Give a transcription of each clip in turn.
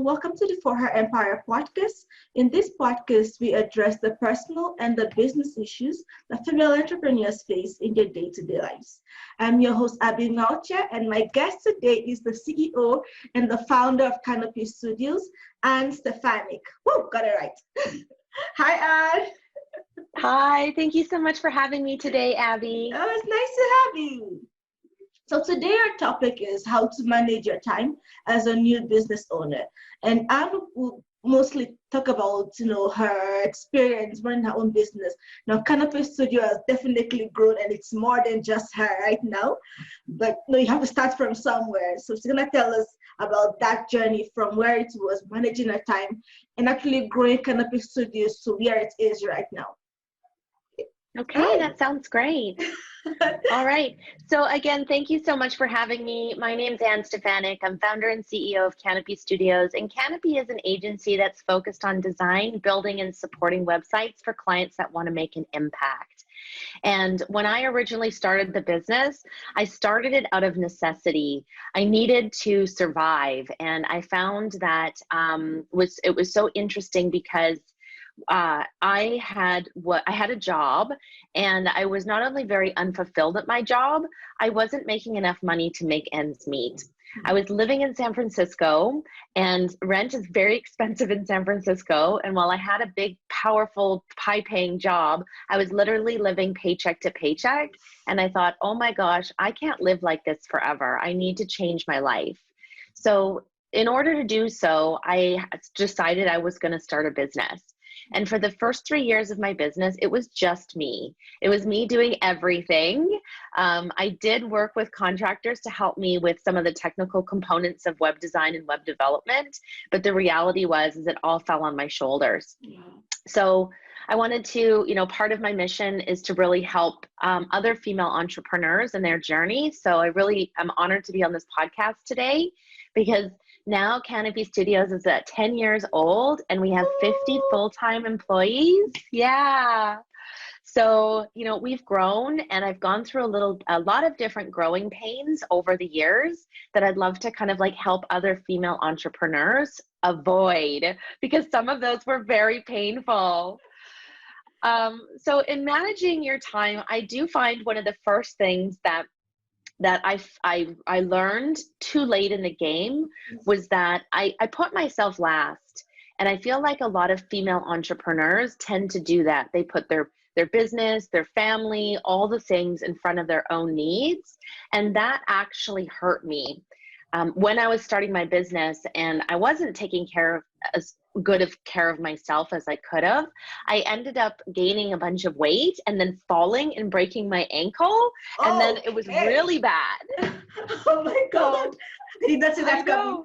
welcome to the For Her Empire podcast. In this podcast, we address the personal and the business issues that female entrepreneurs face in their day-to-day lives. I'm your host, Abby Ngaucha, and my guest today is the CEO and the founder of Kanopi Studios, Anne Stefanyk. Woo, got it right. Hi, Anne. Hi, thank you so much for having me today, Abby. Oh, it's nice to have you. So today our topic is how to manage your time as a new business owner. And Anne will mostly talk about, her experience running her own business. Now, Kanopi Studio has definitely grown, and it's more than just her right now. But you have to start from somewhere. So she's gonna tell us about that journey from where it was managing her time and actually growing Kanopi Studios to where it is right now. Okay, that sounds great. All right. So again, thank you so much for having me. My name's Anne Stefanyk. I'm founder and CEO of Kanopi Studios. And Kanopi is an agency that's focused on design, building, and supporting websites for clients that want to make an impact. And when I originally started the business, I started it out of necessity. I needed to survive. And I found that it was so interesting because I had a job, and I was not only very unfulfilled at my job, I wasn't making enough money to make ends meet. I was living in San Francisco, and rent is very expensive in San Francisco. And while I had a big, powerful, high-paying job, I was literally living paycheck to paycheck. And I thought, oh my gosh, I can't live like this forever. I need to change my life. So in order to do so, I decided I was going to start a business. And for the first 3 years of my business, it was just me. It was me doing everything. I did work with contractors to help me with some of the technical components of web design and web development. But the reality was it all fell on my shoulders. Yeah. So I wanted to, part of my mission is to really help other female entrepreneurs in their journey. So I really am honored to be on this podcast today, because now Kanopi Studios is at 10 years old, and we have 50 full-time employees. Yeah. So, we've grown, and I've gone through a lot of different growing pains over the years that I'd love to kind of help other female entrepreneurs avoid, because some of those were very painful. So in managing your time, I do find one of the first things that I learned too late in the game was that I put myself last. And I feel like a lot of female entrepreneurs tend to do that. They put their business, their family, all the things in front of their own needs. And that actually hurt me when I was starting my business, and I wasn't taking as good of care of myself as I could have. I ended up gaining a bunch of weight and then falling and breaking my ankle. And then it was really bad. Oh my God. I did not see that coming.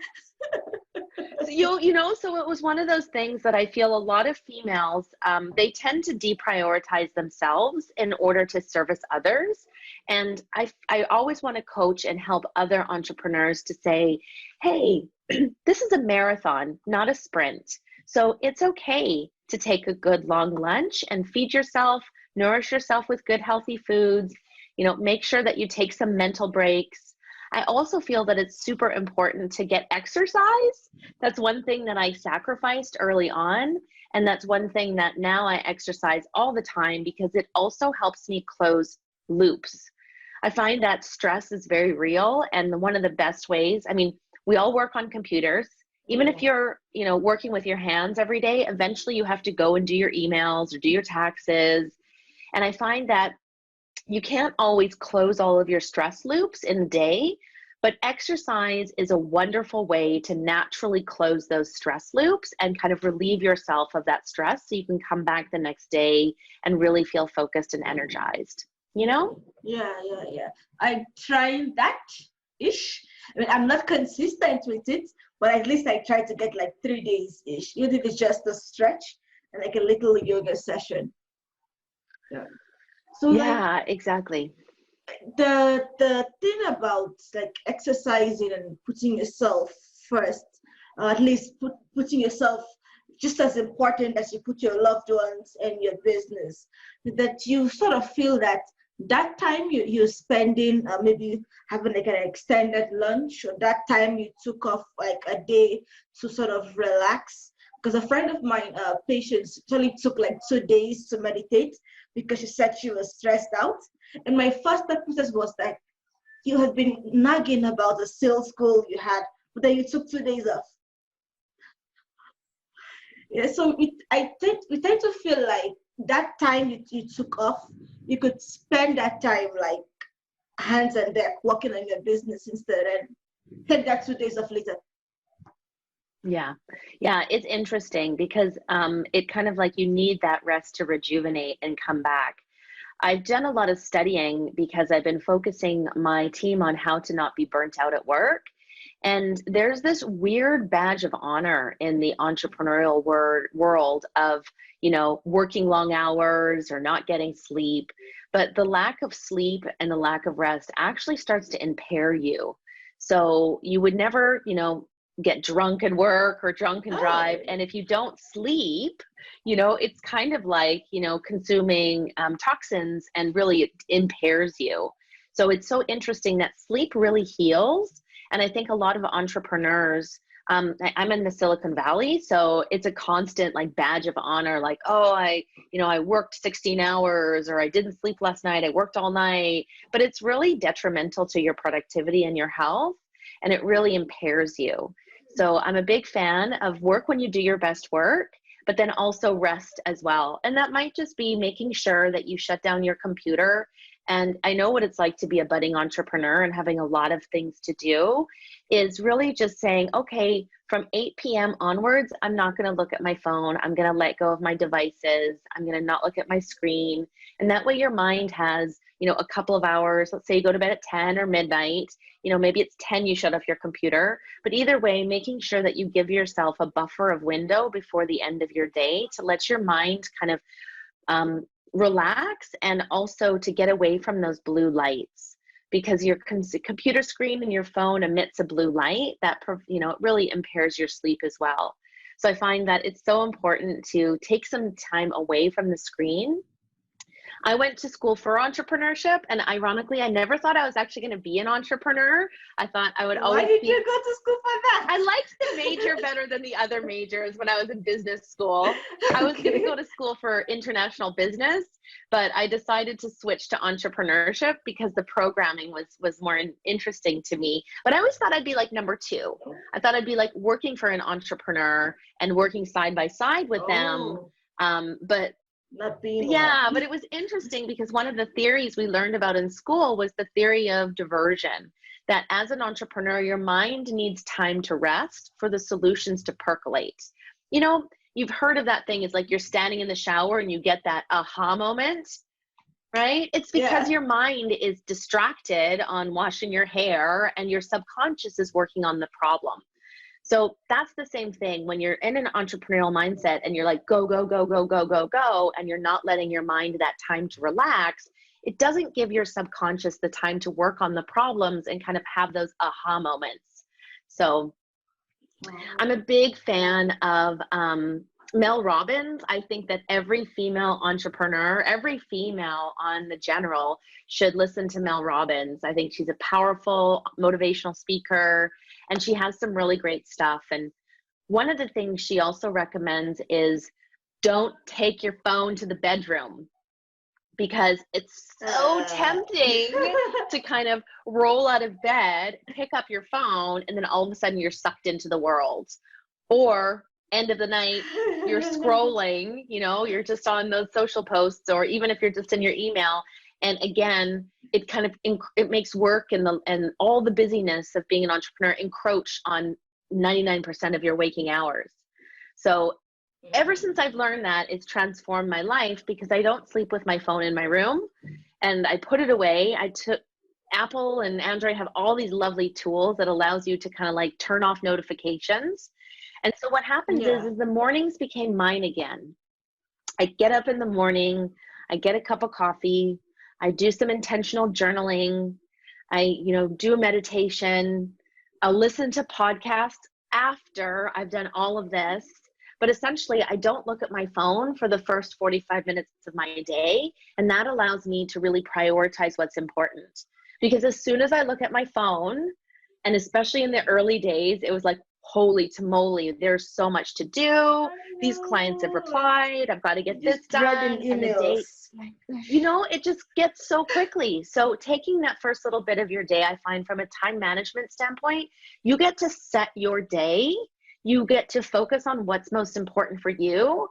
So it was one of those things that I feel a lot of females, they tend to deprioritize themselves in order to service others. And I always want to coach and help other entrepreneurs to say, hey, this is a marathon, not a sprint. So it's okay to take a good long lunch and feed yourself, nourish yourself with good, healthy foods, make sure that you take some mental breaks. I also feel that it's super important to get exercise. That's one thing that I sacrificed early on. And that's one thing that now I exercise all the time, because it also helps me close loops. I find that stress is very real. And one of the best ways, we all work on computers. Even if you're, working with your hands every day, eventually you have to go and do your emails or do your taxes. And I find that you can't always close all of your stress loops in a day, but exercise is a wonderful way to naturally close those stress loops and kind of relieve yourself of that stress so you can come back the next day and really feel focused and energized, Yeah. I tried that-ish. I'm not consistent with it, but at least I try to get 3 days-ish, even if it's just a stretch and a little yoga session. Yeah. So yeah, exactly. The thing about exercising and putting yourself first, at least putting yourself just as important as you put your loved ones and your business, that you sort of feel that that time you're spending maybe having like an extended lunch, or that time you took off like a day to sort of relax. Because a friend of mine, patients, actually took like 2 days to meditate because she said she was stressed out. And my first thought process was like, you have been nagging about the sales goal you had, but then you took 2 days off. Yeah, so we tend to feel like that time you took off, you could spend that time like hands on deck working on your business instead, and take that 2 days off later. Yeah. Yeah. It's interesting because it kind of like you need that rest to rejuvenate and come back. I've done a lot of studying because I've been focusing my team on how to not be burnt out at work. And there's this weird badge of honor in the entrepreneurial world of, working long hours or not getting sleep. But the lack of sleep and the lack of rest actually starts to impair you. So you would never, get drunk and work or drunk and drive. And if you don't sleep, it's kind of like, consuming toxins, and really it impairs you. So it's so interesting that sleep really heals. And I think a lot of entrepreneurs, I'm in the Silicon Valley, so it's a constant like badge of honor, like, oh, I worked 16 hours, or I didn't sleep last night, I worked all night. But it's really detrimental to your productivity and your health, and it really impairs you. So I'm a big fan of work when you do your best work, but then also rest as well. And that might just be making sure that you shut down your computer. And I know what it's like to be a budding entrepreneur and having a lot of things to do, is really just saying, okay, from 8 p.m. onwards, I'm not going to look at my phone. I'm going to let go of my devices. I'm going to not look at my screen. And that way your mind has, a couple of hours. Let's say you go to bed at 10 or midnight, maybe it's 10, you shut off your computer. But either way, making sure that you give yourself a buffer of window before the end of your day to let your mind kind of relax, and also to get away from those blue lights, because your computer screen and your phone emits a blue light that it really impairs your sleep as well. So I find that it's so important to take some time away from the screen. I went to school for entrepreneurship, and ironically, I never thought I was actually going to be an entrepreneur. I thought I would always. Why did you go to school for that? I liked the major better than the other majors when I was in business school. I was going to go to school for international business, but I decided to switch to entrepreneurship because the programming was more interesting to me. But I always thought I'd be like number two. I thought I'd be like working for an entrepreneur and working side by side with them. But not being but it was interesting because one of the theories we learned about in school was the theory of diversion, that as an entrepreneur, your mind needs time to rest for the solutions to percolate. You've heard of that thing. It's like you're standing in the shower and you get that aha moment, right? It's because your mind is distracted on washing your hair and your subconscious is working on the problem. So that's the same thing when you're in an entrepreneurial mindset and you're like, go, go, go, go, go, go, go, and you're not letting your mind that time to relax. It doesn't give your subconscious the time to work on the problems and kind of have those aha moments. So I'm a big fan of Mel Robbins. I think that every female entrepreneur, every female on the general should listen to Mel Robbins. I think she's a powerful motivational speaker, and she has some really great stuff. And one of the things she also recommends is don't take your phone to the bedroom, because it's so tempting to kind of roll out of bed, pick up your phone, and then all of a sudden you're sucked into the world. Or end of the night, you're scrolling, you're just on those social posts, or even if you're just in your email. And again, it kind of, it makes work and all the busyness of being an entrepreneur encroach on 99% of your waking hours. So ever since I've learned that, it's transformed my life, because I don't sleep with my phone in my room, and I put it away. Apple and Android have all these lovely tools that allows you to kind of like turn off notifications. And so what happens is the mornings became mine again. I get up in the morning, I get a cup of coffee, I do some intentional journaling, I, do a meditation, I'll listen to podcasts after I've done all of this. But essentially, I don't look at my phone for the first 45 minutes of my day. And that allows me to really prioritize what's important. Because as soon as I look at my phone, and especially in the early days, it was like, holy tamale, there's so much to do. These clients have replied. I've got to get this done. And the day, you know, it just gets so quickly. So taking that first little bit of your day, I find from a time management standpoint, you get to set your day. You get to focus on what's most important for you.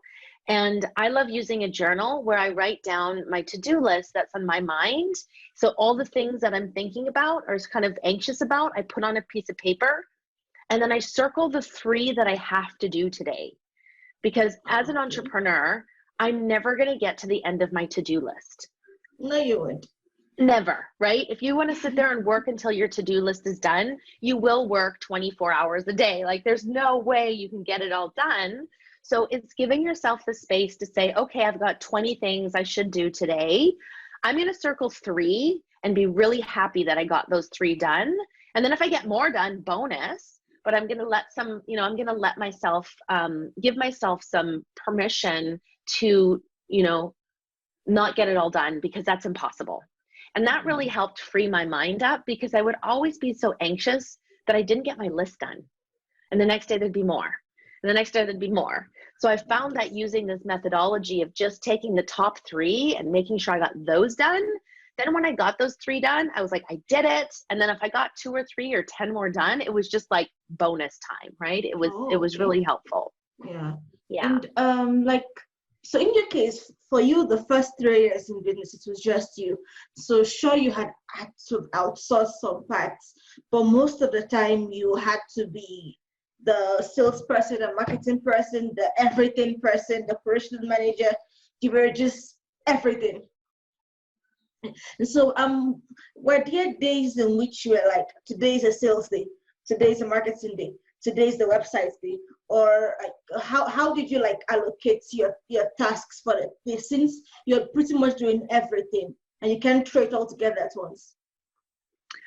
And I love using a journal where I write down my to-do list that's on my mind. So all the things that I'm thinking about or kind of anxious about, I put on a piece of paper. And then I circle the 3 that I have to do today. Because as an entrepreneur, I'm never going to get to the end of my to-do list. No, you wouldn't. Never, right? If you want to sit there and work until your to-do list is done, you will work 24 hours a day. Like there's no way you can get it all done. So it's giving yourself the space to say, okay, I've got 20 things I should do today. I'm going to circle 3 and be really happy that I got those 3 done. And then if I get more done, bonus. But I'm going to let some, you know, I'm going to let myself, give myself some permission to, you know, not get it all done because that's impossible. And that really helped free my mind up because I would always be so anxious that I didn't get my list done. And the next day there'd be more. And the next day there'd be more. So I found that using this methodology of just taking the top 3 and making sure I got those done, then when I got those 3 done, I was like, I did it. And then if I got 2 or 3 or 10 more done, it was just like bonus time, right? It was really helpful. Yeah. Yeah. And like, so in your case, for you, the first 3 years in business, it was just you. So sure, you had to outsource some parts, but most of the time you had to be the salesperson, the marketing person, the everything person, the operational manager. You were just everything. And so were there days in which you were like, today's a sales day, today's a marketing day, today's the website day, or like how did you like allocate your tasks for the day, since you're pretty much doing everything and you can't throw it all together at once?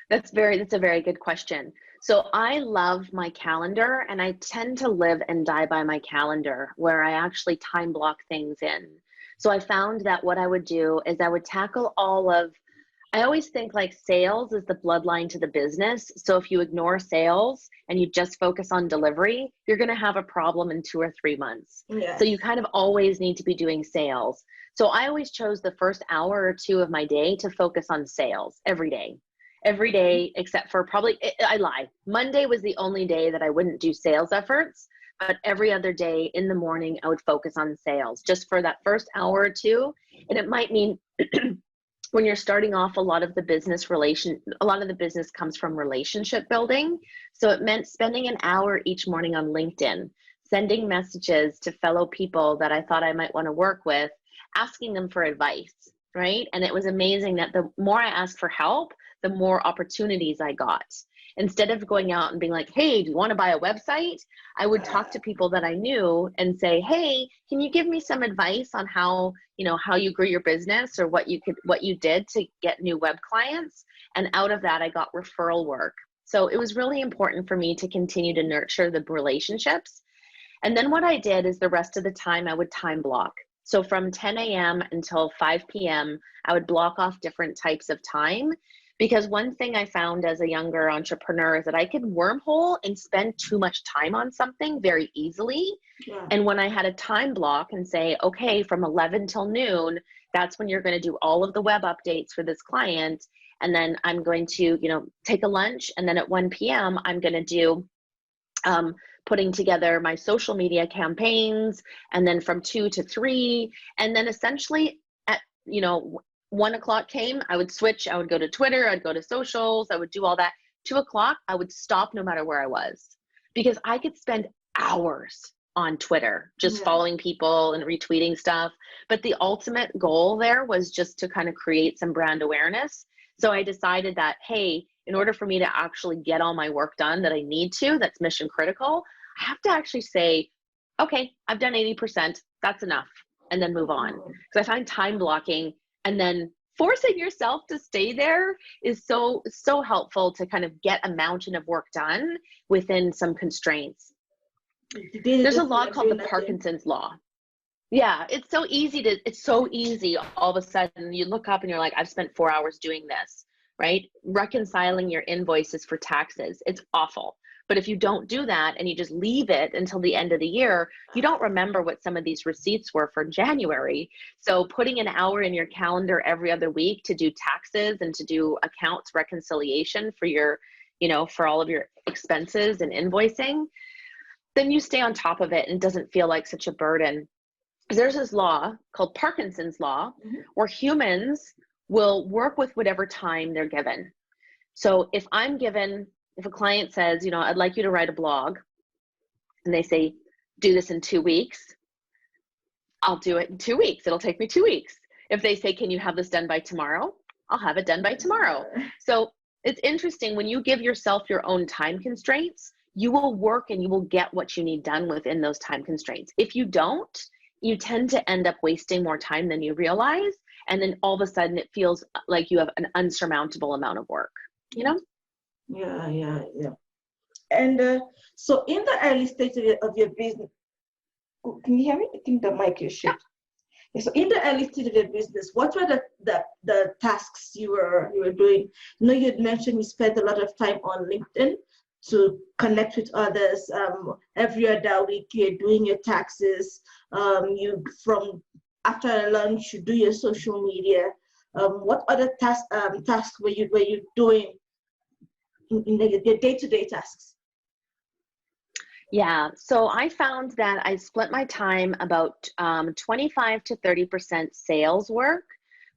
That's a very good question. So I love my calendar and I tend to live and die by my calendar where I actually time block things in. So I found that what I would do is I would tackle I always think like sales is the bloodline to the business. So if you ignore sales and you just focus on delivery, you're going to have a problem in 2 or 3 months. Yes. So you kind of always need to be doing sales. So I always chose the first hour or 2 of my day to focus on sales every day, except for I lie. Monday was the only day that I wouldn't do sales efforts. But every other day in the morning, I would focus on sales just for that first hour or 2. And it might mean when you're starting off, a lot of the business comes from relationship building. So it meant spending an hour each morning on LinkedIn, sending messages to fellow people that I thought I might want to work with, asking them for advice, right? And it was amazing that the more I asked for help, the more opportunities I got. Instead of going out and being like, hey, do you want to buy a website? I would talk to people that I knew and say, hey, can you give me some advice on how you grew your business or what you did to get new web clients? And out of that, I got referral work. So it was really important for me to continue to nurture the relationships. And then what I did is the rest of the time I would time block. So from 10 a.m. until 5 p.m., I would block off different types of time. Because one thing I found as a younger entrepreneur is that I could wormhole and spend too much time on something very easily. Yeah. And when I had a time block and say, okay, from 11 till noon, that's when you're going to do all of the web updates for this client. And then I'm going to, take a lunch. And then at 1 p.m., I'm going to do putting together my social media campaigns. And then from 2 to 3. And then essentially at, 1 o'clock came, I would switch, I would go to Twitter, I'd go to socials, I would do all that. 2 o'clock, I would stop no matter where I was because I could spend hours on Twitter just following people and retweeting stuff. But the ultimate goal there was just to kind of create some brand awareness. So I decided that, hey, in order for me to actually get all my work done that I need to, that's mission critical, I have to actually say, okay, I've done 80%, that's enough, and then move on. Because I find time blocking and then forcing yourself to stay there is so helpful to kind of get a mountain of work done within some constraints. There's a just feel law like called the doing nothing. Parkinson's law. Yeah, it's so easy all of a sudden you look up and you're like, I've spent 4 hours doing this, right? Reconciling your invoices for taxes. It's awful. But if you don't do that and you just leave it until the end of the year, you don't remember what some of these receipts were for January. So putting an hour in your calendar every other week to do taxes and to do accounts reconciliation for your, for all of your expenses and invoicing, then you stay on top of it and it doesn't feel like such a burden. There's this law called Parkinson's law, where humans will work with whatever time they're given. So if a client says, I'd like you to write a blog, and they say, do this in 2 weeks, I'll do it in 2 weeks. It'll take me 2 weeks. If they say, can you have this done by tomorrow? I'll have it done by tomorrow. So it's interesting, when you give yourself your own time constraints, you will work and you will get what you need done within those time constraints. If you don't, you tend to end up wasting more time than you realize. And then all of a sudden it feels like you have an unsurmountable amount of work, Yeah. And so in the early stage of your business, can you hear me? I think the mic is shut. Yeah, so in the early stage of your business, what were the tasks you were doing? You'd mentioned you spent a lot of time on LinkedIn to connect with others. Every other week you're doing your taxes. From after lunch you do your social media. What other tasks were you doing in your day-to-day tasks? Yeah, so I found that I split my time about 25 to 30% sales work,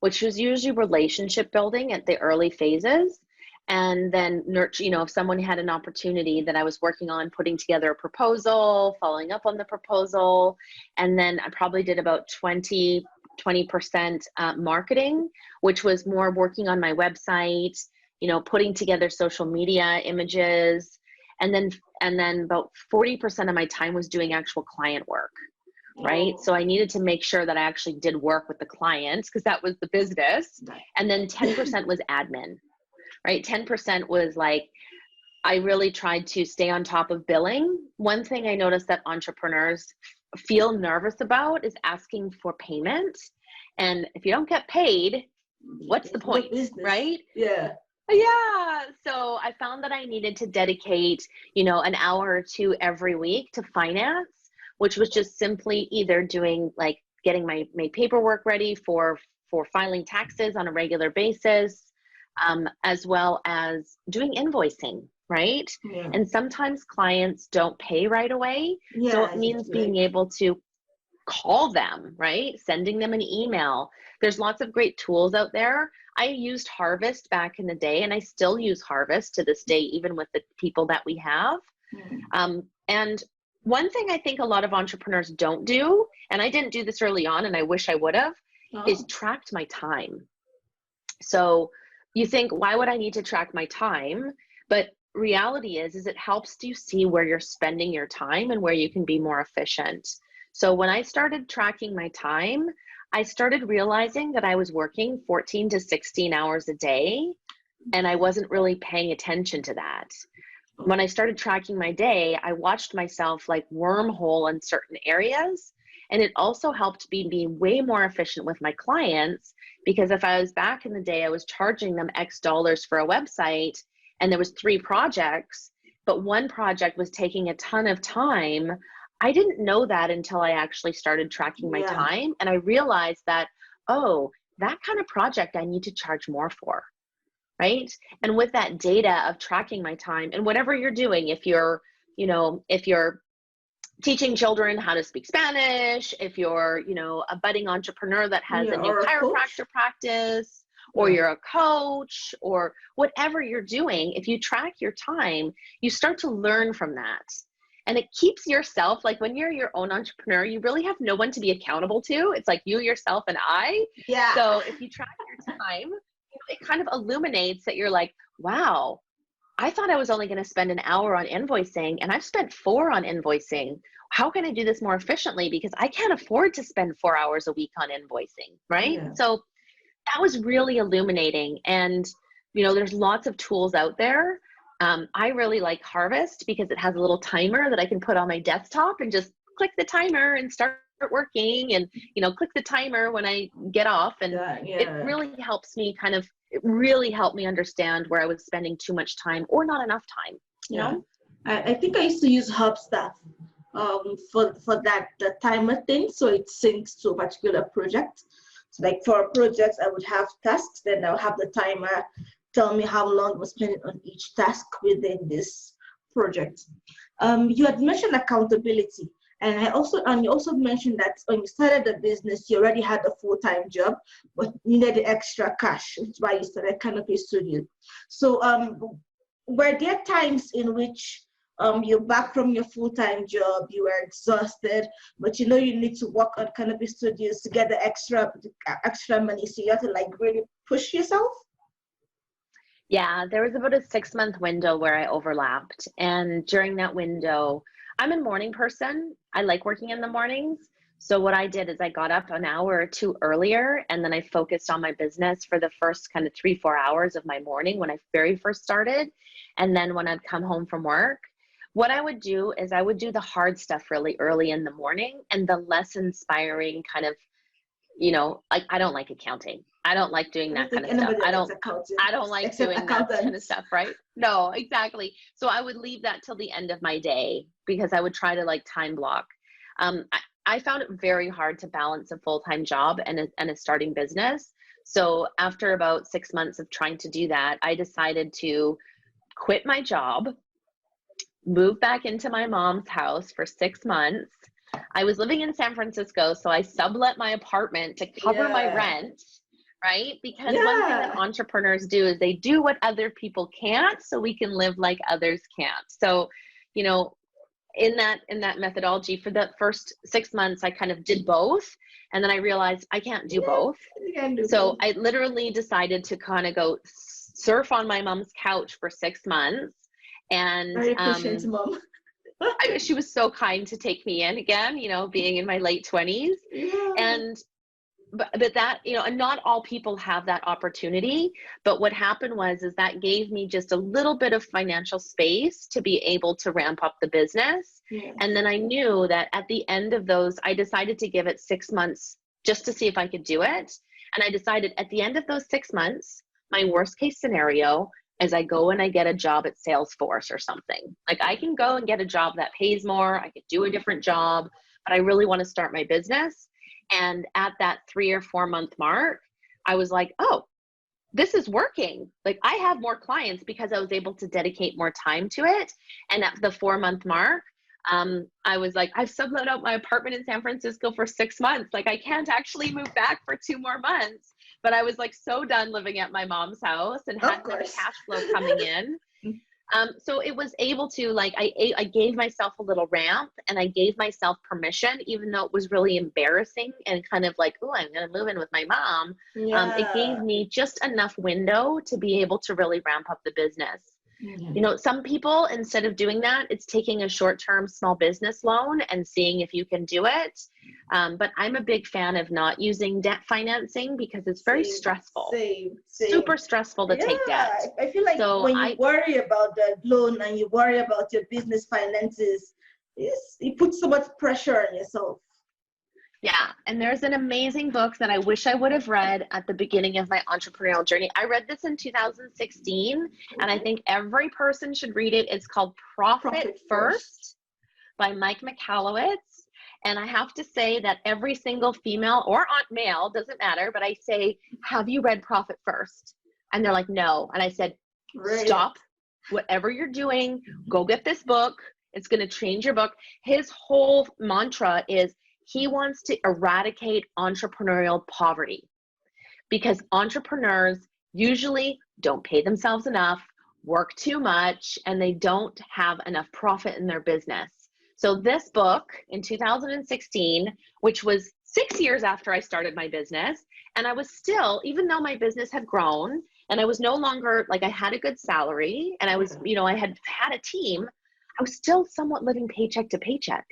which was usually relationship building at the early phases. And then nurture, if someone had an opportunity that I was working on, putting together a proposal, following up on the proposal. And then I probably did about 20% marketing, which was more working on my website, putting together social media images. And then about 40% of my time was doing actual client work, right? So I needed to make sure that I actually did work with the clients, because that was the business. And then 10% was admin, right? 10% was like, I really tried to stay on top of billing. One thing I noticed that entrepreneurs feel nervous about is asking for payment. And if you don't get paid, what's the point, right? Yeah. So I found that I needed to dedicate, an hour or two every week to finance, which was just simply either doing like getting my paperwork ready for filing taxes on a regular basis, as well as doing invoicing, right? Yeah. And sometimes clients don't pay right away. So it means being able to call them, right? Sending them an email. There's lots of great tools out there. I used Harvest back in the day, and I still use Harvest to this day, even with the people that we have. And one thing I think a lot of entrepreneurs don't do, and I didn't do this early on, and I wish I would have, is tracked my time. So you think, why would I need to track my time? But reality is it helps you see where you're spending your time and where you can be more efficient. So when I started tracking my time, I started realizing that I was working 14 to 16 hours a day, and I wasn't really paying attention to that. When I started tracking my day, I watched myself like wormhole in certain areas. And it also helped me be way more efficient with my clients, because if I was back in the day, I was charging them X dollars for a website, and there was 3 projects, but one project was taking a ton of time. I didn't know that until I actually started tracking my time. And I realized that, that kind of project I need to charge more for, right? And with that data of tracking my time and whatever you're doing, if you're teaching children how to speak Spanish, if you're, a budding entrepreneur that has a new chiropractor practice, or you're a coach, or whatever you're doing, if you track your time, you start to learn from that. And it keeps yourself, like when you're your own entrepreneur, you really have no one to be accountable to. It's like you, yourself, and I. So if you track your time, it kind of illuminates that you're like, wow, I thought I was only going to spend an hour on invoicing, and I've spent 4 on invoicing. How can I do this more efficiently? Because I can't afford to spend 4 hours a week on invoicing, right? So that was really illuminating. And, there's lots of tools out there. I really like Harvest because it has a little timer that I can put on my desktop and just click the timer and start working, and click the timer when I get off, and it really helps me it really helped me understand where I was spending too much time or not enough time, you know? I think I used to use Hubstaff for that the timer thing, so it syncs to a particular project. So like for projects, I would have tasks, then I'll have the timer tell me how long I'm spending on each task within this project. You had mentioned accountability, and you also mentioned that when you started the business, you already had a full-time job, but needed the extra cash. That's why you started Kanopi Studio. So were there times in which you're back from your full-time job, you were exhausted, but you need to work on Kanopi Studios to get the extra money, so you have to like really push yourself? Yeah, there was about a 6-month window where I overlapped. And during that window, I'm a morning person. I like working in the mornings. So what I did is I got up an hour or two earlier, and then I focused on my business for the first kind of 3-4 hours of my morning when I very first started. And then when I'd come home from work, what I would do is I would do the hard stuff really early in the morning, and the less inspiring kind of, like I don't like accounting. I don't like doing that kind of stuff. I don't like doing that kind of stuff, right? No, exactly. So I would leave that till the end of my day because I would try to like time block. I found it very hard to balance a full-time job and a starting business. So after about 6 months of trying to do that, I decided to quit my job, move back into my mom's house for 6 months. I was living in San Francisco, so I sublet my apartment to cover my rent, right? Because one thing that entrepreneurs do is they do what other people can't, so we can live like others can't. So, in that methodology, for the first 6 months, I kind of did both. And then I realized I can't do both. So I literally decided to kind of go surf on my mom's couch for 6 months. And very patient mom. she was so kind to take me in again, being in my late 20s. And but that, and not all people have that opportunity. But what happened is that gave me just a little bit of financial space to be able to ramp up the business. And then I knew that at the end of those, I decided to give it 6 months just to see if I could do it. And I decided at the end of those 6 months, my worst case scenario is I go and I get a job at Salesforce or something. Like I can go and get a job that pays more. I could do a different job, but I really want to start my business. And at that 3 or 4 month mark, I was like, oh, this is working. Like I have more clients because I was able to dedicate more time to it. And at the 4 month mark, I was like, I've sublet out my apartment in San Francisco for 6 months. Like I can't actually move back for 2 more months. But I was like so done living at my mom's house and had no cash flow coming in. So it was able to, like, I gave myself a little ramp, and I gave myself permission, even though it was really embarrassing and kind of like, oh, I'm going to move in with my mom. It gave me just enough window to be able to really ramp up the business. Some people, instead of doing that, it's taking a short-term small business loan and seeing if you can do it. But I'm a big fan of not using debt financing because it's very stressful. Super stressful to take debt. I feel like when you worry about the loan and you worry about your business finances, it puts so much pressure on yourself. Yeah, and there's an amazing book that I wish I would have read at the beginning of my entrepreneurial journey. I read this in 2016, and I think every person should read it. It's called Profit First by Mike Michalowicz. And I have to say that every single female or male, doesn't matter, but I say, have you read Profit First? And they're like, no. And I said, stop whatever you're doing, go get this book. It's going to change your book. His whole mantra is, he wants to eradicate entrepreneurial poverty because entrepreneurs usually don't pay themselves enough, work too much, and they don't have enough profit in their business. So this book in 2016, which was 6 years after I started my business, and I was still, even though my business had grown and I was no longer, like I had a good salary and I was, I had a team, I was still somewhat living paycheck to paycheck.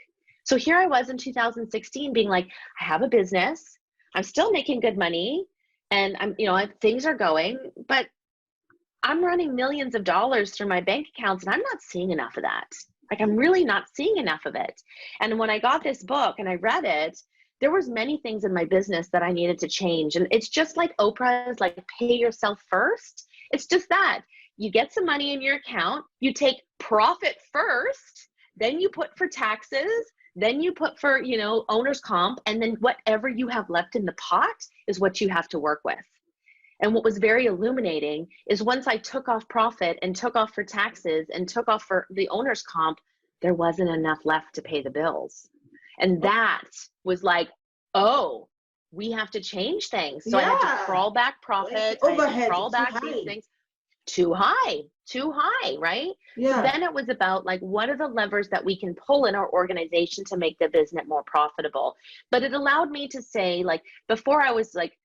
So here I was in 2016 being like, I have a business, I'm still making good money, and things are going, but I'm running millions of dollars through my bank accounts and I'm not seeing enough of that. Like, I'm really not seeing enough of it. And when I got this book and I read it, there was many things in my business that I needed to change. And it's just like Oprah's, like, pay yourself first. It's just that you get some money in your account, you take profit first, then you put for taxes, then you put for, you know, owner's comp, and then whatever you have left in the pot is what you have to work with. And what was very illuminating is once I took off profit and took off for taxes and took off for the owner's comp, there wasn't enough left to pay the bills. And that was like, oh, we have to change things. So I had to crawl back profit, I had to crawl back these things. Too high, right? Yeah. So then it was about, like, what are the levers that we can pull in our organization to make the business more profitable? But it allowed me to say, like, before I was like,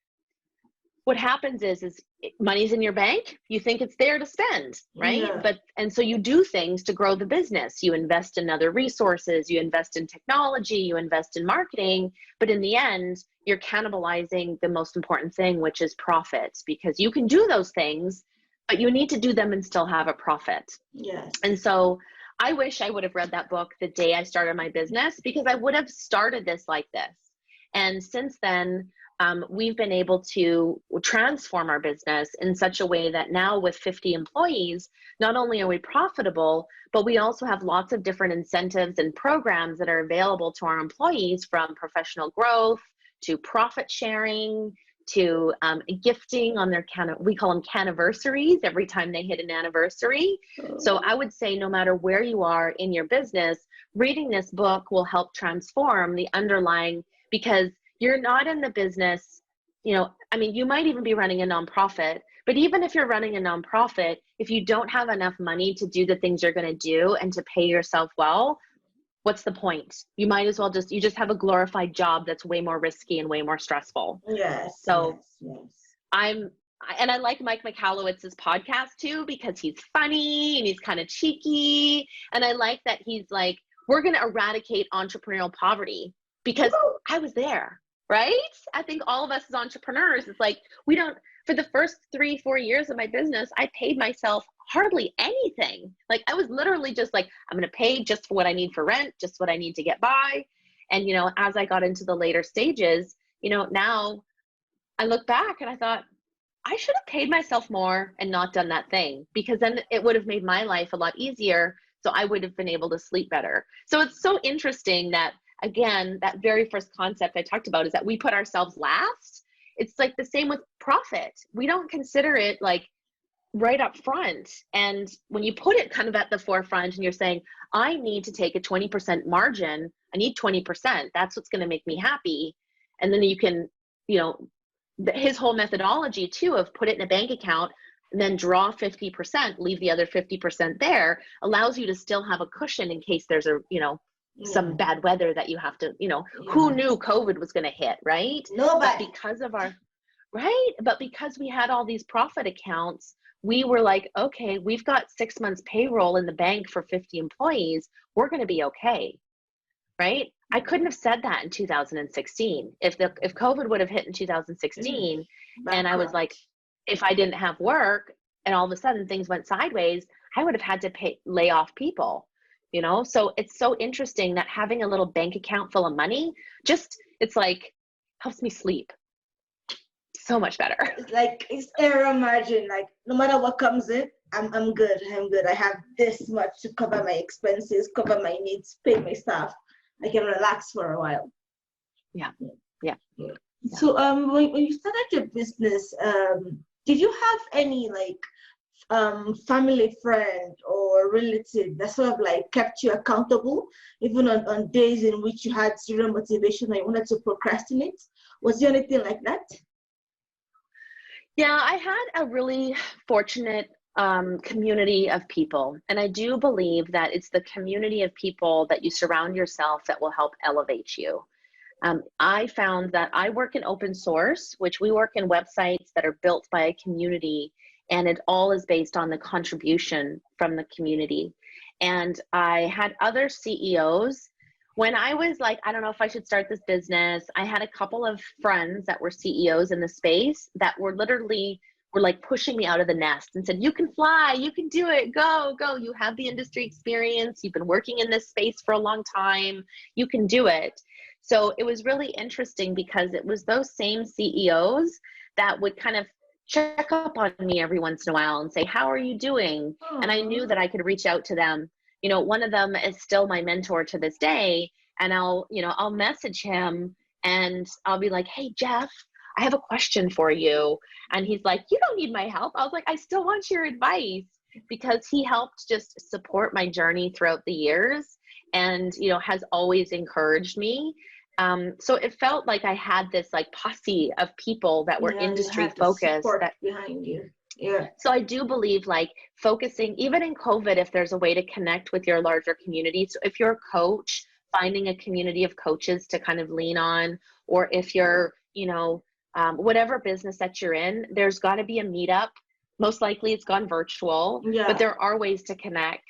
what happens is money's in your bank, you think it's there to spend, right? Yeah. And so you do things to grow the business. You invest in other resources, you invest in technology, you invest in marketing, but in the end, you're cannibalizing the most important thing, which is profits, because you can do those things, but you need to do them and still have a profit. Yes. And so I wish I would have read that book the day I started my business, because I would have started this like this. And since then, we've been able to transform our business in such a way that now with 50 employees, not only are we profitable, but we also have lots of different incentives and programs that are available to our employees, from professional growth to profit sharing to gifting on their we call them canniversaries every time they hit an anniversary. So I would say, no matter where you are in your business, reading this book will help transform the underlying, because you're not in the business, you know, I mean, you might even be running a nonprofit, but even if you're running a nonprofit, if you don't have enough money to do the things you're going to do and to pay yourself well, what's the point? You might as well you just have a glorified job that's way more risky and way more stressful. Yes. So yes. And I like Mike Michalowicz's podcast too, because he's funny and he's kind of cheeky. And I like that he's like, we're going to eradicate entrepreneurial poverty, because I was there, right? I think all of us as entrepreneurs, it's like, for the first 3-4 years of my business, I paid myself hardly anything. Like, I was literally just like, I'm going to pay just for what I need for rent, just what I need to get by. And, you know, as I got into the later stages, you know, now I look back and I thought, I should have paid myself more and not done that thing, because then it would have made my life a lot easier. So I would have been able to sleep better. So it's so interesting that, again, that very first concept I talked about is that we put ourselves last. It's like the same with profit. We don't consider it like right up front. And when you put it kind of at the forefront and you're saying, I need to take a 20% margin, I need 20%, that's what's going to make me happy. And then you can, you know, his whole methodology too of put it in a bank account and then draw 50%, leave the other 50% there, allows you to still have a cushion in case there's a, you know, some bad weather that you have to, you know, who knew COVID was going to hit, right? Nobody. But because of but because we had all these profit accounts, we were like, okay, we've got 6 months payroll in the bank for 50 employees. We're going to be okay, right? I couldn't have said that in 2016. If COVID would have hit in 2016 and I was like, if I didn't have work and all of a sudden things went sideways, I would have had to lay off people. You know, so it's so interesting that having a little bank account full of money, it's like helps me sleep so much better. It's like, it's error margin. Like, no matter what comes in, I'm good. I have this much to cover my expenses, cover my needs, pay my staff. I can relax for a while. Yeah. So when you started your business, did you have any like family, friend, or relative that sort of like kept you accountable, even on days in which you had zero motivation or you wanted to procrastinate? Was there anything like that? Yeah, I had a really fortunate community of people. And I do believe that it's the community of people that you surround yourself that will help elevate you. I found that I work in open source, which we work in websites that are built by a community, and it all is based on the contribution from the community. And I had other CEOs. When I was like, I don't know if I should start this business, I had a couple of friends that were CEOs in the space that were literally were like pushing me out of the nest and said, you can fly, you can do it, go, go. You have the industry experience. You've been working in this space for a long time. You can do it. So it was really interesting because it was those same CEOs that would kind of check up on me every once in a while and say, how are you doing? Aww. And I knew that I could reach out to them. You know, one of them is still my mentor to this day. And I'll message him and I'll be like, hey, Jeff, I have a question for you. And he's like, you don't need my help. I was like, I still want your advice, because he helped just support my journey throughout the years and, you know, has always encouraged me. So it felt like I had this like posse of people that were industry focused that behind you. Yeah. So I do believe like focusing, even in COVID, if there's a way to connect with your larger community. So if you're a coach, finding a community of coaches to kind of lean on, or if you're, you know, whatever business that you're in, there's got to be a meetup. Most likely it's gone virtual, but there are ways to connect.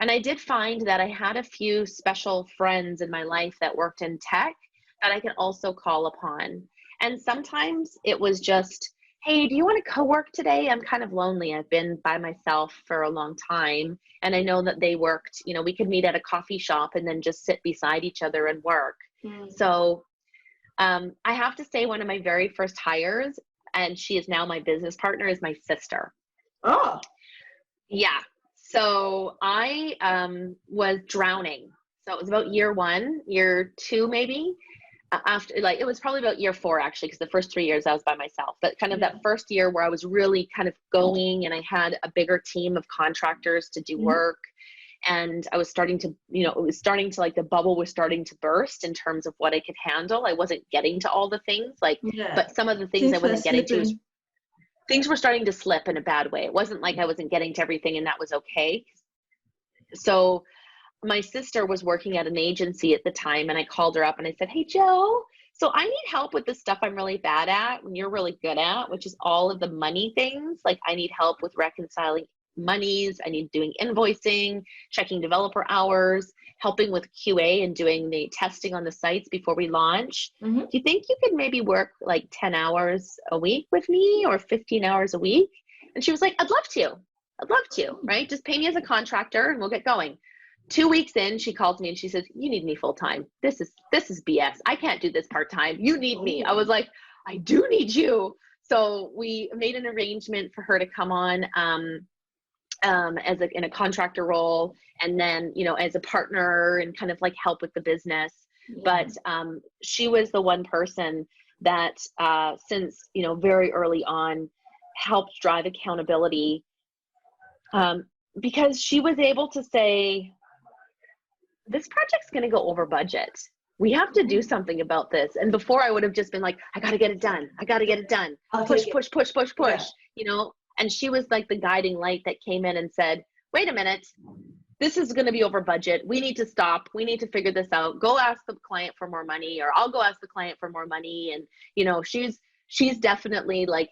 And I did find that I had a few special friends in my life that worked in tech that I could also call upon. And sometimes it was just, hey, do you want to co-work today? I'm kind of lonely. I've been by myself for a long time. And I know that they worked, you know, we could meet at a coffee shop and then just sit beside each other and work. So I have to say one of my very first hires, and she is now my business partner, is my sister. Oh. Yeah. So I was drowning. So it was about year 1, year 2, maybe. After, like, it was probably about year 4 actually, because the first 3 years I was by myself. But kind of that first year where I was really kind of going, and I had a bigger team of contractors to do work. And I was starting to, you know, it was starting to, like, the bubble was starting to burst in terms of what I could handle. I wasn't getting to all the things, like, but some of the things I wasn't getting to, things were starting to slip in a bad way. It wasn't like I wasn't getting to everything and that was okay. So my sister was working at an agency at the time, and I called her up and I said, hey, Jill, so I need help with the stuff I'm really bad at and you're really good at, which is all of the money things. Like, I need help with reconciling monies. I need doing invoicing, checking developer hours, helping with QA and doing the testing on the sites before we launch. Do you think you could maybe work like 10 hours a week with me, or 15 hours a week? And she was like, I'd love to, right? Just pay me as a contractor and we'll get going. 2 weeks in, she calls me and she says, you need me full time. This is BS. I can't do this part time. You need me. I was like, I do need you. So we made an arrangement for her to come on in a contractor role, and then, you know, as a partner and kind of like help with the business. But she was the one person that since, you know, very early on helped drive accountability, because she was able to say, this project's going to go over budget. We have to do something about this. And before, I would have just been like, I got to get it done. I got to get it done. Push, you know? And she was like the guiding light that came in and said, wait a minute, this is going to be over budget. We need to stop. We need to figure this out. Go ask the client for more money, or I'll go ask the client for more money. And, you know, she's definitely like,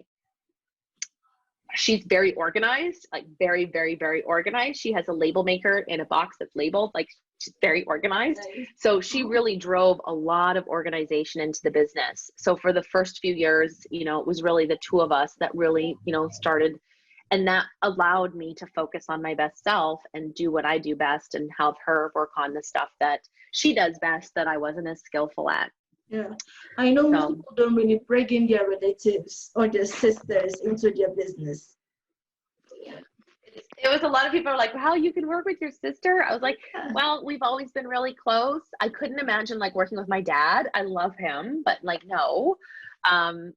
she's very organized, like very, very, very organized. She has a label maker in a box that's labeled, like, she's very organized. So she really drove a lot of organization into the business. So for the first few years, you know, it was really the two of us that really, you know, started, and that allowed me to focus on my best self and do what I do best, and have her work on the stuff that she does best that I wasn't as skillful at. Yeah, I know most people don't really bring in their relatives or their sisters into their business. It was a lot of people are like, wow, you can work with your sister? I was like, well, we've always been really close. I couldn't imagine like working with my dad. I love him, but like, no. One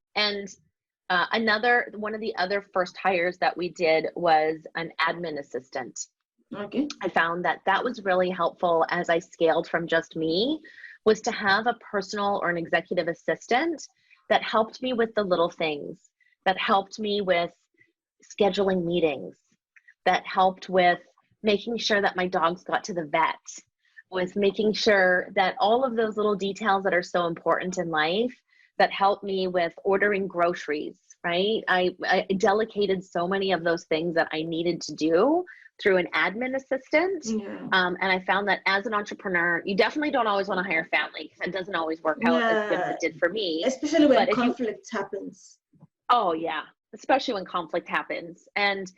of the other first hires that we did was an admin assistant. Okay. I found that that was really helpful as I scaled from just me, was to have a personal or an executive assistant that helped me with the little things, that helped me with scheduling meetings, that helped with making sure that my dogs got to the vet, with making sure that all of those little details that are so important in life, that helped me with ordering groceries, right? I delegated so many of those things that I needed to do through an admin assistant. And I found that as an entrepreneur, you definitely don't always want to hire family, because it doesn't always work out as good as it did for me. Especially when conflict happens. Oh yeah. especially when conflict happens. And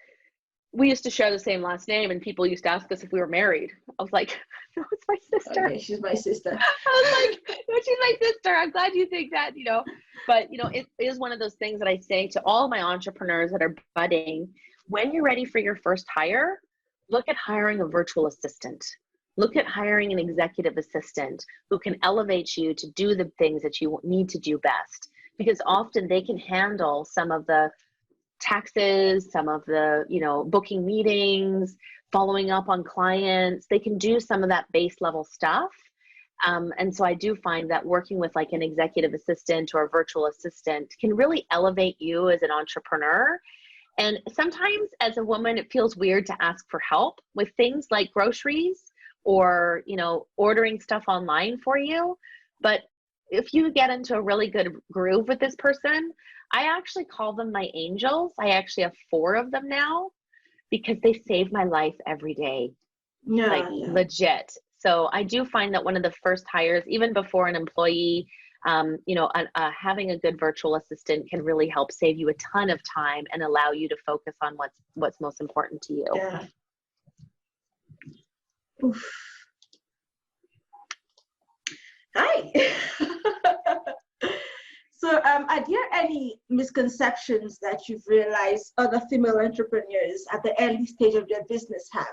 we used to share the same last name, and people used to ask us if we were married. I was like, no, it's my sister. Okay, she's my sister. I was like, no, she's my sister. I'm glad you think that, you know. But, you know, it is one of those things that I say to all my entrepreneurs that are budding, when you're ready for your first hire, look at hiring a virtual assistant. Look at hiring an executive assistant who can elevate you to do the things that you need to do best, because often they can handle some of the taxes, some of the, you know, booking meetings, following up on clients. They can do some of that base level stuff. And so I do find that working with like an executive assistant or a virtual assistant can really elevate you as an entrepreneur. And sometimes as a woman, it feels weird to ask for help with things like groceries or, you know, ordering stuff online for you. But if you get into a really good groove with this person, I actually call them my angels. I actually have 4 of them now because they save my life every day. Yeah, like legit. So I do find that one of the first hires, even before an employee, you know, having a good virtual assistant can really help save you a ton of time and allow you to focus on what's most important to you. Yeah. Oof. Hi. So, are there any misconceptions that you've realized other female entrepreneurs at the early stage of their business have?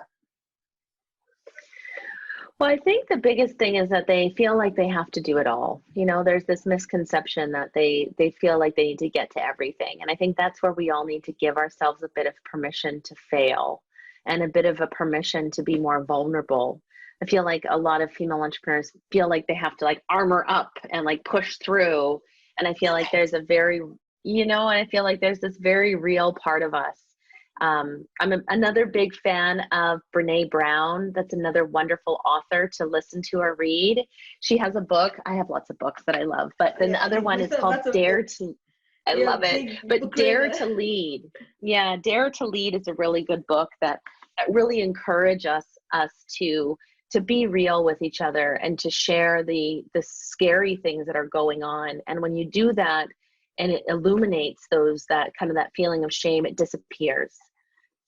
Well, I think the biggest thing is that they feel like they have to do it all. You know, there's this misconception that they feel like they need to get to everything. And I think that's where we all need to give ourselves a bit of permission to fail and a bit of a permission to be more vulnerable. I feel like a lot of female entrepreneurs feel like they have to like armor up and like push through. And I feel like there's a very, you know, and I feel like there's this very real part of us. I'm another big fan of Brene Brown. That's another wonderful author to listen to or read. She has a book. I have lots of books that I love, but then the other one is called Dare to, I love it, but Dare to Lead. Yeah, Dare to Lead is a really good book that really encourage us to be real with each other and to share the scary things that are going on. And when you do that and it illuminates that kind of that feeling of shame, it disappears.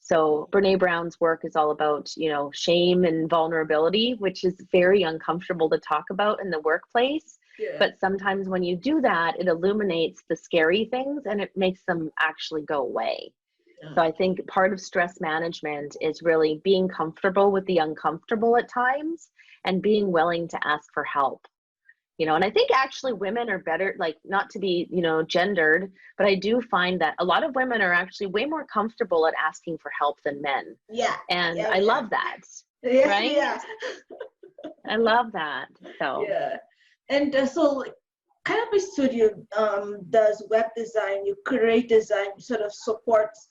So Brene Brown's work is all about, you know, shame and vulnerability, which is very uncomfortable to talk about in the workplace. Yeah. But sometimes when you do that, it illuminates the scary things and it makes them actually go away. Yeah. So I think part of stress management is really being comfortable with the uncomfortable at times and being willing to ask for help. You know, and I think actually women are better, like not to be, you know, gendered, but I do find that a lot of women are actually way more comfortable at asking for help than men. Yeah. And I love that. Yeah, right? Yeah. I love that. So. Yeah. And so Kanopi Studio does web design, you create design, sort of supports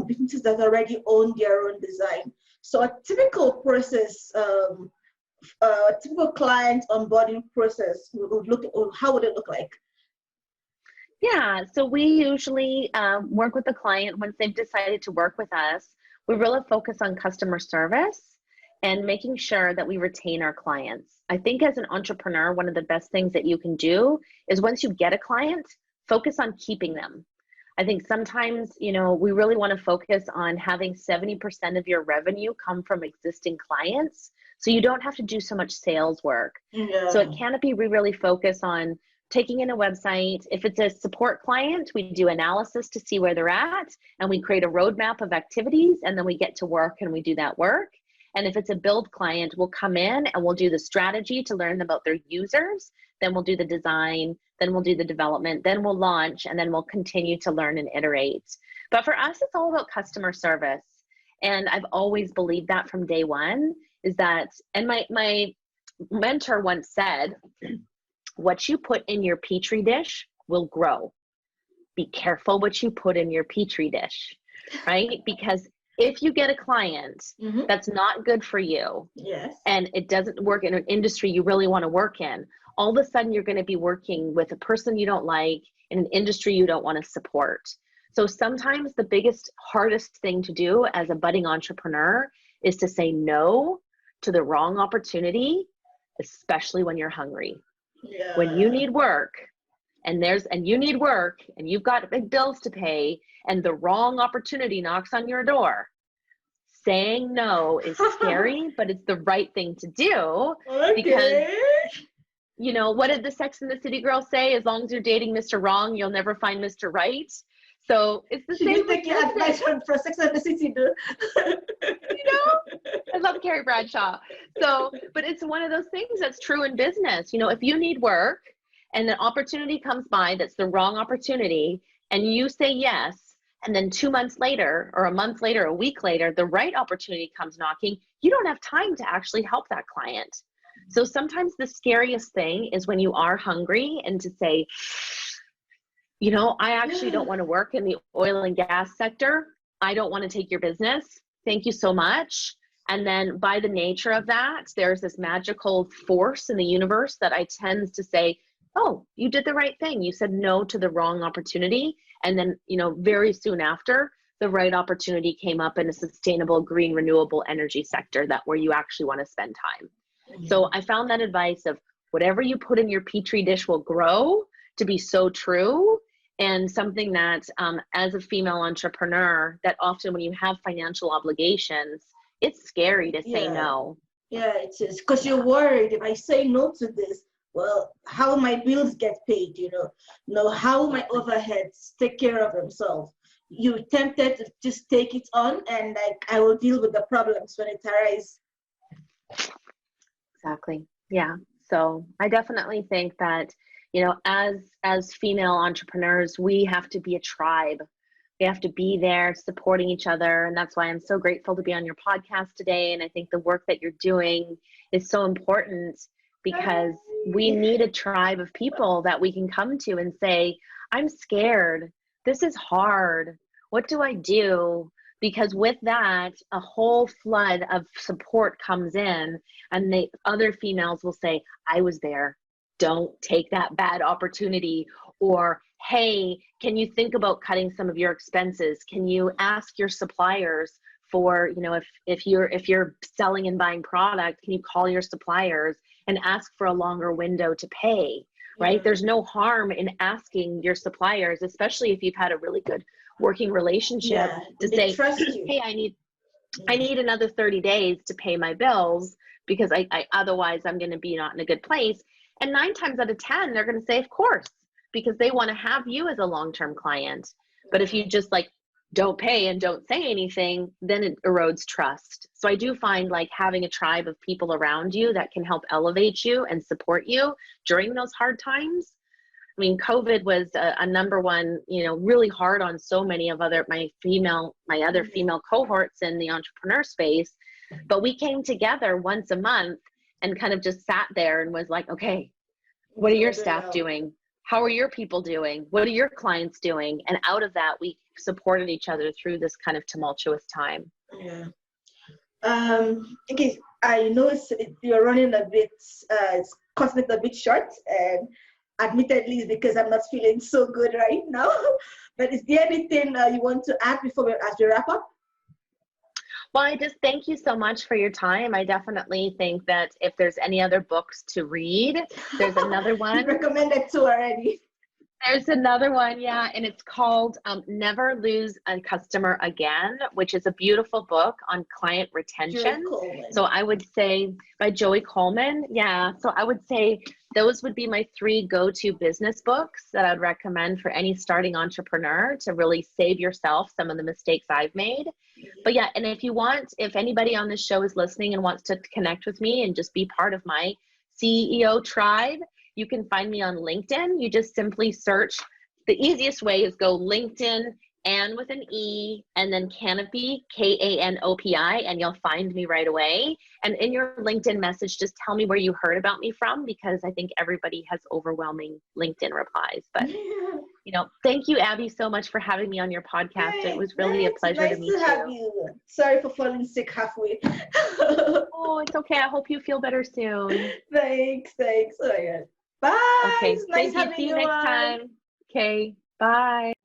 businesses that already own their own design. So a typical process, a typical client onboarding process how would it look like? Yeah, so we usually work with the client once they've decided to work with us. We really focus on customer service and making sure that we retain our clients. I think as an entrepreneur, one of the best things that you can do is once you get a client, focus on keeping them. I think sometimes, you know, we really want to focus on having 70% of your revenue come from existing clients, so you don't have to do so much sales work. Yeah. So at Kanopi, we really focus on taking in a website. If it's a support client, we do analysis to see where they're at, and we create a roadmap of activities, and then we get to work and we do that work. And if it's a build client, we'll come in and we'll do the strategy to learn about their users. Then we'll do the design, then we'll do the development, then we'll launch, and then we'll continue to learn and iterate. But for us, it's all about customer service. And I've always believed that from day one, is that, and my mentor once said, what you put in your petri dish will grow. Be careful what you put in your petri dish, right? Because if you get a client that's not good for you, yes, and it doesn't work in an industry you really want to work in, all of a sudden you're going to be working with a person you don't like in an industry you don't want to support. So sometimes the biggest, hardest thing to do as a budding entrepreneur is to say no to the wrong opportunity, especially when you're hungry. Yeah. When you need work and you need work and you've got big bills to pay and the wrong opportunity knocks on your door, saying no is scary, but it's the right thing to do. Okay. Because, you know, what did the Sex and the City girl say? As long as you're dating Mr. Wrong, you'll never find Mr. Right. So it's the same. You take your advice from Sex and the City, though. You know, I love Carrie Bradshaw. So, but it's one of those things that's true in business. You know, if you need work and an opportunity comes by that's the wrong opportunity and you say yes, and then 2 months later or a month later, a week later, the right opportunity comes knocking, you don't have time to actually help that client. So sometimes the scariest thing is when you are hungry and to say, you know, I actually don't want to work in the oil and gas sector. I don't want to take your business. Thank you so much. And then by the nature of that, there's this magical force in the universe that I tend to say, oh, you did the right thing. You said no to the wrong opportunity. And then, you know, very soon after, the right opportunity came up in a sustainable, green, renewable energy sector that where you actually want to spend time. Mm-hmm. So I found that advice of whatever you put in your petri dish will grow to be so true. And something that as a female entrepreneur, that often when you have financial obligations, it's scary to say no. Yeah, it is. Because you're worried, if I say no to this, well, how will my bills get paid, you know? How will my overheads take care of themselves? You're tempted to just take it on and like, I will deal with the problems when it arises. Exactly. Yeah. So I definitely think that, you know, as female entrepreneurs, we have to be a tribe. We have to be there supporting each other. And that's why I'm so grateful to be on your podcast today. And I think the work that you're doing is so important because we need a tribe of people that we can come to and say, I'm scared. This is hard. What do I do? Because with that, a whole flood of support comes in and the other females will say, I was there. Don't take that bad opportunity. Or, hey, can you think about cutting some of your expenses? Can you ask your suppliers for, you know, if you're selling and buying product, can you call your suppliers and ask for a longer window to pay, right? There's no harm in asking your suppliers, especially if you've had a really good working relationship, to say, hey, I need another 30 days to pay my bills because I otherwise I'm going to be not in a good place. And 9 times out of 10, they're going to say, of course, because they want to have you as a long-term client. But if you just like don't pay and don't say anything, then it erodes trust. So I do find like having a tribe of people around you that can help elevate you and support you during those hard times. I mean, COVID was a number one, you know, really hard on so many of my other female cohorts in the entrepreneur space. But we came together once a month and kind of just sat there and was like, okay, what are your staff doing? How are your people doing? What are your clients doing? And out of that, we supported each other through this kind of tumultuous time. Yeah. Okay, I know you're running a bit, it's cutting it a bit short, and admittedly it's because I'm not feeling so good right now. But is there anything you want to add as we wrap up? Well, I just thank you so much for your time. I definitely think that if there's any other books to read, there's another one. You recommended 2 already. There's another one, yeah, and it's called Never Lose a Customer Again, which is a beautiful book on client retention. So I would say by Joey Coleman, yeah. So I would say those would be my 3 go-to business books that I'd recommend for any starting entrepreneur to really save yourself some of the mistakes I've made. But yeah, and if anybody on this show is listening and wants to connect with me and just be part of my CEO tribe, you can find me on LinkedIn. You just simply search. The easiest way is go LinkedIn, Anne with an E, and then Kanopi, Kanopi, and you'll find me right away. And in your LinkedIn message, just tell me where you heard about me from, because I think everybody has overwhelming LinkedIn replies. But, you know, thank you, Abby, so much for having me on your podcast. It was really a pleasure to meet you. Nice to have you. Sorry for falling sick halfway. Oh, it's okay. I hope you feel better soon. Thanks. Oh, yeah. Bye. Okay. It's nice Thank you. See you next time. Okay. Bye.